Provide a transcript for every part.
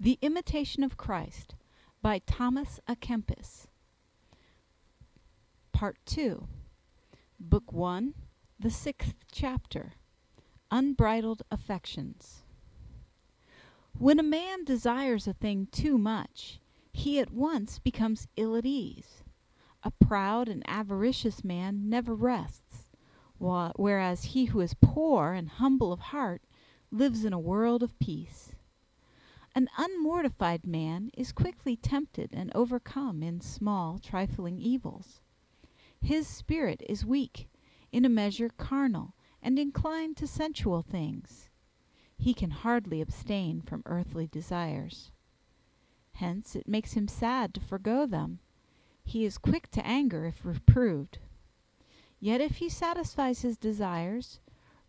The Imitation of Christ by Thomas A. Kempis. Part 2. Book 1, the 6th chapter. Unbridled Affections. When a man desires a thing too much, he at once becomes ill at ease. A proud and avaricious man never rests, whereas he who is poor and humble of heart lives in a world of peace. An unmortified man is quickly tempted and overcome in small, trifling evils. His spirit is weak, in a measure carnal, and inclined to sensual things. He can hardly abstain from earthly desires. Hence it makes him sad to forego them. He is quick to anger if reproved. Yet if he satisfies his desires,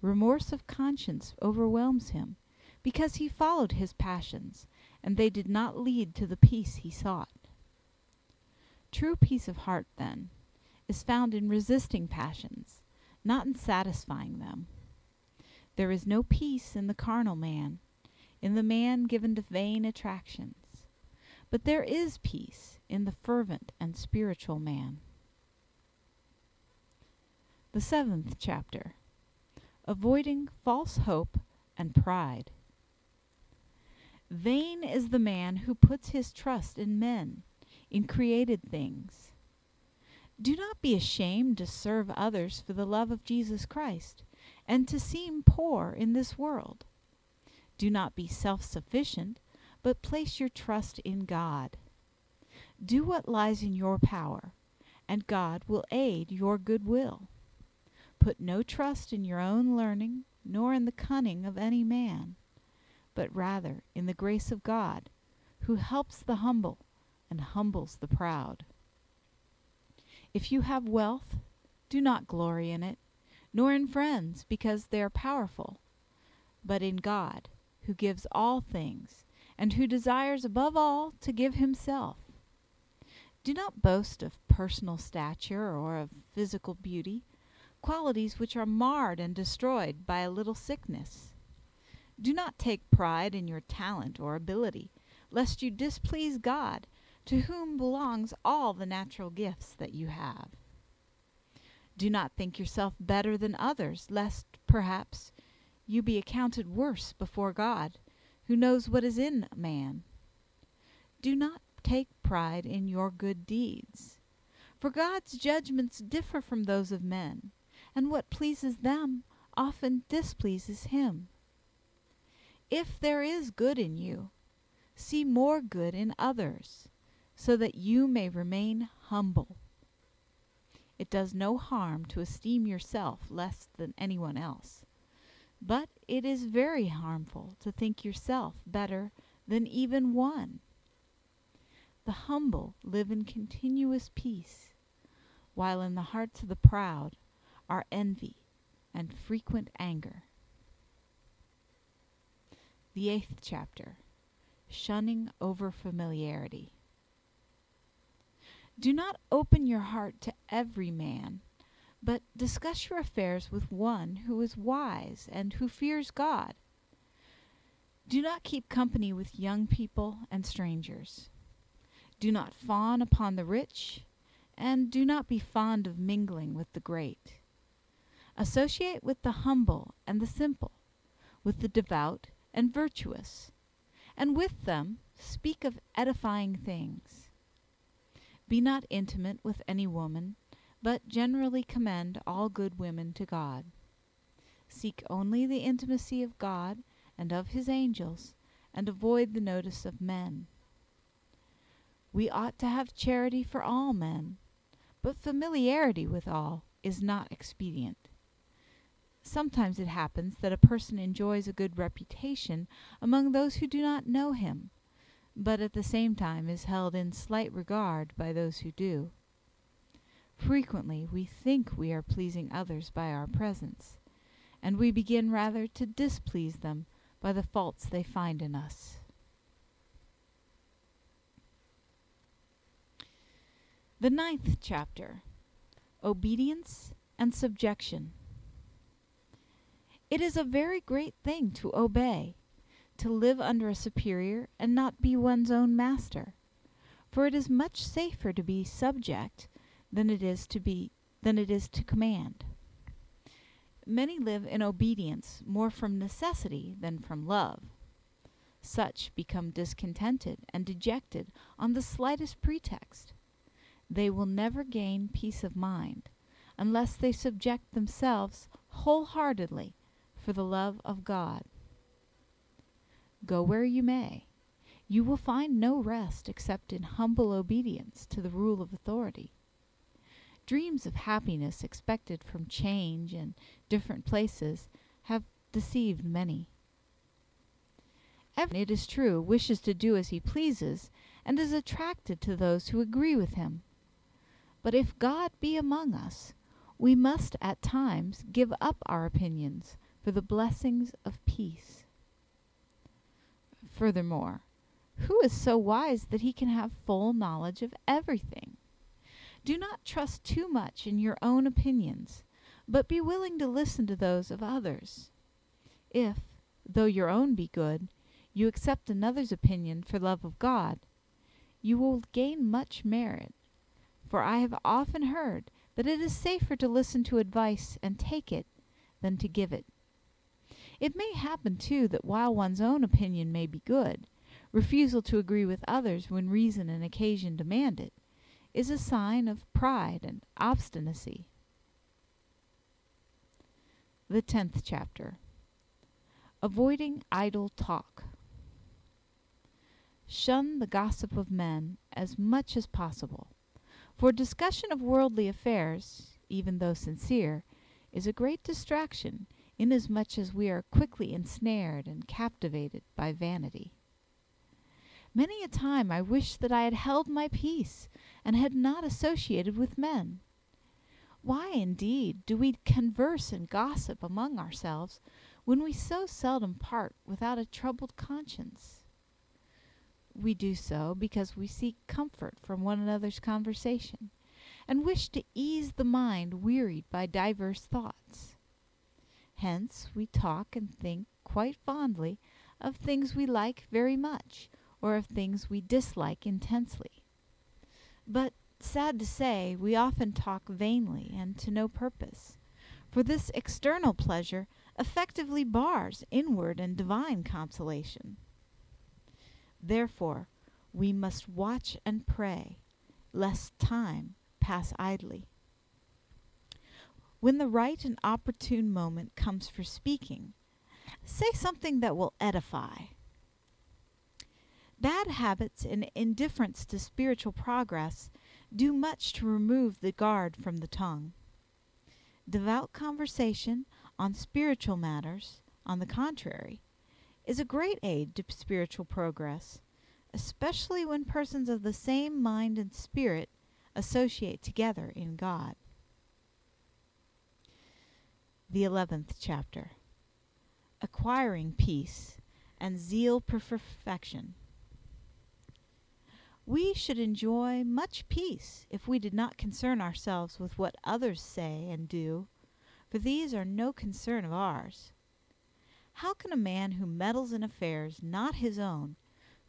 remorse of conscience overwhelms him, because he followed his passions, and they did not lead to the peace he sought. True peace of heart, then, is found in resisting passions, not in satisfying them. There is no peace in the carnal man, in the man given to vain attractions, but there is peace in the fervent and spiritual man. The 7th chapter. Avoiding false hope and pride. Vain is the man who puts his trust in men, in created things. Do not be ashamed to serve others for the love of Jesus Christ, and to seem poor in this world. Do not be self-sufficient, but place your trust in God. Do what lies in your power, and God will aid your good will. Put no trust in your own learning, nor in the cunning of any man, but rather in the grace of God, who helps the humble and humbles the proud. If you have wealth, do not glory in it, nor in friends, because they are powerful, but in God, who gives all things, and who desires above all to give himself. Do not boast of personal stature or of physical beauty, qualities which are marred and destroyed by a little sickness. Do not take pride in your talent or ability, lest you displease God, to whom belongs all the natural gifts that you have. Do not think yourself better than others, lest, perhaps, you be accounted worse before God, who knows what is in man. Do not take pride in your good deeds, for God's judgments differ from those of men, and what pleases them often displeases him. If there is good in you, see more good in others, so that you may remain humble. It does no harm to esteem yourself less than anyone else, but it is very harmful to think yourself better than even one. The humble live in continuous peace, while in the hearts of the proud are envy and frequent anger. The 8th chapter. Shunning overfamiliarity. Do not open your heart to every man, but discuss your affairs with one who is wise and who fears God. Do not keep company with young people and strangers. Do not fawn upon the rich, and do not be fond of mingling with the great. Associate with the humble and the simple, with the devout and virtuous, and with them speak of edifying things. Be not intimate with any woman, but generally commend all good women to God. Seek only the intimacy of God and of his angels, and avoid the notice of men. We ought to have charity for all men, but familiarity with all is not expedient. Sometimes it happens that a person enjoys a good reputation among those who do not know him, but at the same time is held in slight regard by those who do. Frequently we think we are pleasing others by our presence, and we begin rather to displease them by the faults they find in us. The 9th chapter. Obedience and Subjection. It is a very great thing to obey, to live under a superior and not be one's own master, for it is much safer to be subject than it is to command. Many live in obedience more from necessity than from love. Such become discontented and dejected on the slightest pretext. They will never gain peace of mind unless they subject themselves wholeheartedly for the love of God. Go where you may, you will find no rest except in humble obedience to the rule of authority. Dreams of happiness expected from change and different places have deceived many. Everyone, it is true, wishes to do as he pleases and is attracted to those who agree with him. But if God be among us, we must at times give up our opinions for the blessings of peace. Furthermore, who is so wise that he can have full knowledge of everything? Do not trust too much in your own opinions, but be willing to listen to those of others. If, though your own be good, you accept another's opinion for love of God, you will gain much merit, for I have often heard that it is safer to listen to advice and take it than to give it. It may happen, too, that while one's own opinion may be good, refusal to agree with others when reason and occasion demand it is a sign of pride and obstinacy. The 10th chapter. Avoiding idle talk. Shun the gossip of men as much as possible, for discussion of worldly affairs, even though sincere, is a great distraction, inasmuch as we are quickly ensnared and captivated by vanity. Many a time I wish that I had held my peace and had not associated with men. Why, indeed, do we converse and gossip among ourselves when we so seldom part without a troubled conscience? We do so because we seek comfort from one another's conversation, and wish to ease the mind wearied by diverse thoughts. Hence we talk and think quite fondly of things we like very much, or of things we dislike intensely. But, sad to say, we often talk vainly and to no purpose, for this external pleasure effectively bars inward and divine consolation. Therefore, we must watch and pray, lest time pass idly. When the right and opportune moment comes for speaking, say something that will edify. Bad habits and indifference to spiritual progress do much to remove the guard from the tongue. Devout conversation on spiritual matters, on the contrary, is a great aid to spiritual progress, especially when persons of the same mind and spirit associate together in God. The 11th chapter. Acquiring peace and zeal for perfection. We should enjoy much peace if we did not concern ourselves with what others say and do, for these are no concern of ours. How can a man who meddles in affairs not his own,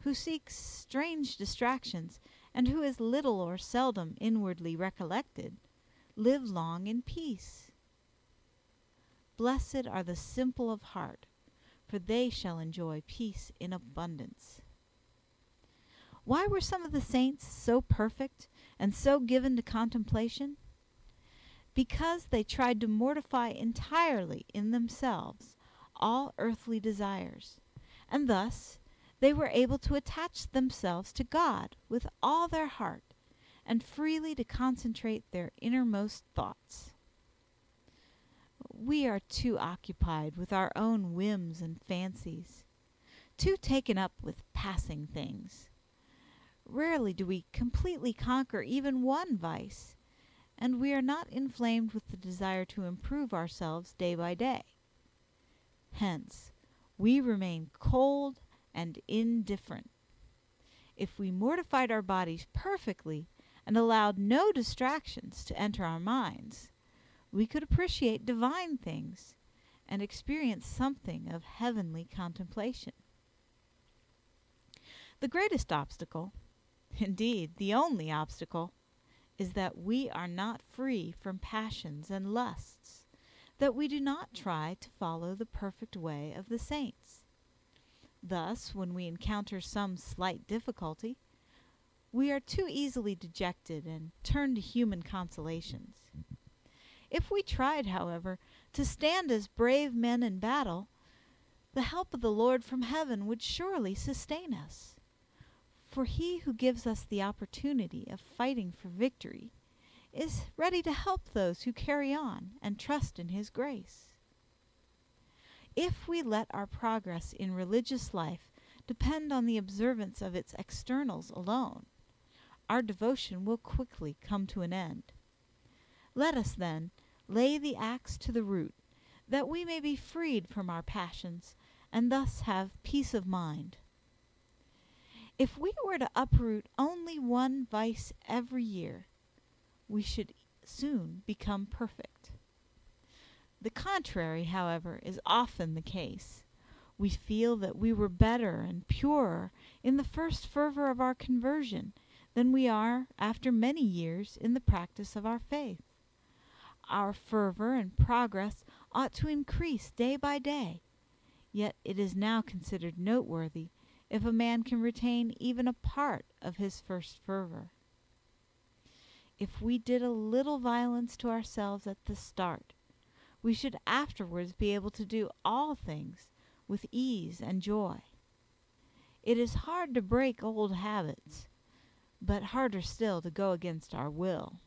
who seeks strange distractions, and who is little or seldom inwardly recollected, live long in peace? Blessed are the simple of heart, for they shall enjoy peace in abundance. Why were some of the saints so perfect and so given to contemplation? Because they tried to mortify entirely in themselves all earthly desires, and thus they were able to attach themselves to God with all their heart, and freely to concentrate their innermost thoughts. We are too occupied with our own whims and fancies, too taken up with passing things. Rarely do we completely conquer even one vice, and we are not inflamed with the desire to improve ourselves day by day. Hence, we remain cold and indifferent. If we mortified our bodies perfectly and allowed no distractions to enter our minds, we could appreciate divine things and experience something of heavenly contemplation. The greatest obstacle, indeed the only obstacle, is that we are not free from passions and lusts, that we do not try to follow the perfect way of the saints. Thus, when we encounter some slight difficulty, we are too easily dejected and turn to human consolations. If we tried, however, to stand as brave men in battle, the help of the Lord from heaven would surely sustain us. For he who gives us the opportunity of fighting for victory is ready to help those who carry on and trust in his grace. If we let our progress in religious life depend on the observance of its externals alone, our devotion will quickly come to an end. Let us, then, lay the axe to the root, that we may be freed from our passions, and thus have peace of mind. If we were to uproot only one vice every year, we should soon become perfect. The contrary, however, is often the case. We feel that we were better and purer in the first fervor of our conversion than we are after many years in the practice of our faith. Our fervor and progress ought to increase day by day, yet it is now considered noteworthy if a man can retain even a part of his first fervor. If we did a little violence to ourselves at the start, we should afterwards be able to do all things with ease and joy. It is hard to break old habits, but harder still to go against our will.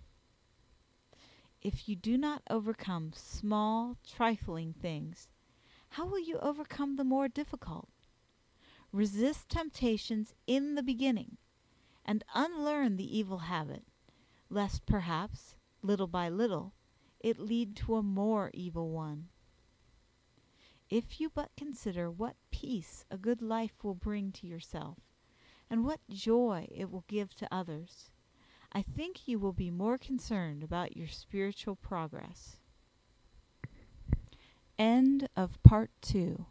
If you do not overcome small, trifling things, how will you overcome the more difficult? Resist temptations in the beginning, and unlearn the evil habit, lest perhaps, little by little, it lead to a more evil one. If you but consider what peace a good life will bring to yourself, and what joy it will give to others, I think you will be more concerned about your spiritual progress. End of Part 2.